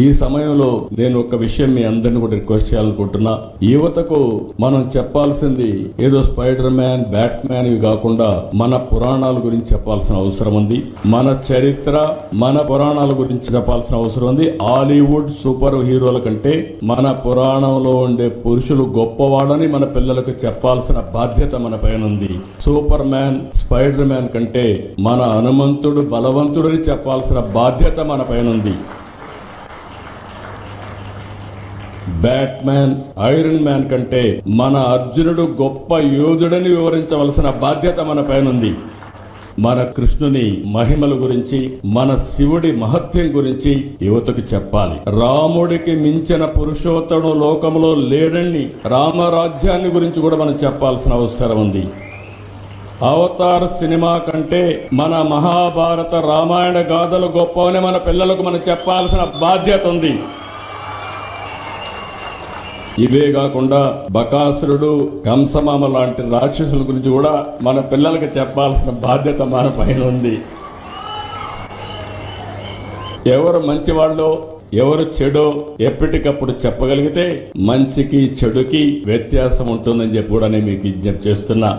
ఈ సమయంలో నేను ఒక విషయం మీ అందరిని కూడా రిక్వెస్ట్ చేయాలనుకుంటున్నా. యువతకు మనం చెప్పాల్సింది ఏదో స్పైడర్ మ్యాన్, బ్యాట్ మ్యాన్ ఇవి కాకుండా మన పురాణాల గురించి చెప్పాల్సిన అవసరం ఉంది. మన చరిత్ర, మన పురాణాల గురించి చెప్పాల్సిన అవసరం ఉంది. హాలీవుడ్ సూపర్ హీరోల కంటే మన పురాణంలో ఉండే పురుషులు గొప్పవాడని మన పిల్లలకు చెప్పాల్సిన బాధ్యత మన పైన ఉంది. సూపర్ మ్యాన్, స్పైడర్ మ్యాన్ కంటే మన హనుమంతుడు బలవంతుడని చెప్పాల్సిన బాధ్యత మన పైన ఉంది. బ్యాట్ మ్యాన్, ఐరన్ మ్యాన్ కంటే మన అర్జునుడు గొప్ప యోధుడని వివరించవలసిన బాధ్యత మన పైన ఉంది. మన కృష్ణుని మహిమల గురించి, మన శివుడి మహత్యం గురించి యువతకు చెప్పాలి. రాముడికి మించిన పురుషోత్తముడు లోకంలో లేడని రామరాజ్యాన్ని గురించి కూడా మనం చెప్పాల్సిన అవసరం ఉంది. అవతార్ సినిమా కంటే మన మహాభారత, రామాయణ గాథలు గొప్పవని మన పిల్లలకు మనం చెప్పాల్సిన బాధ్యత ఉంది. ఇవే కాకుండా బకాసురుడు, కంసమామ లాంటి రాక్షసుల గురించి కూడా మన పిల్లలకి చెప్పాల్సిన బాధ్యత మన పైన ఉంది. ఎవరు మంచివాళ్ళో ఎవరు చెడో ఎప్పటికప్పుడు చెప్పగలిగితే మంచికి చెడుకి వ్యత్యాసం ఉంటుందని చెప్పి కూడా నేను మీకు విజ్ఞప్తి చేస్తున్నా.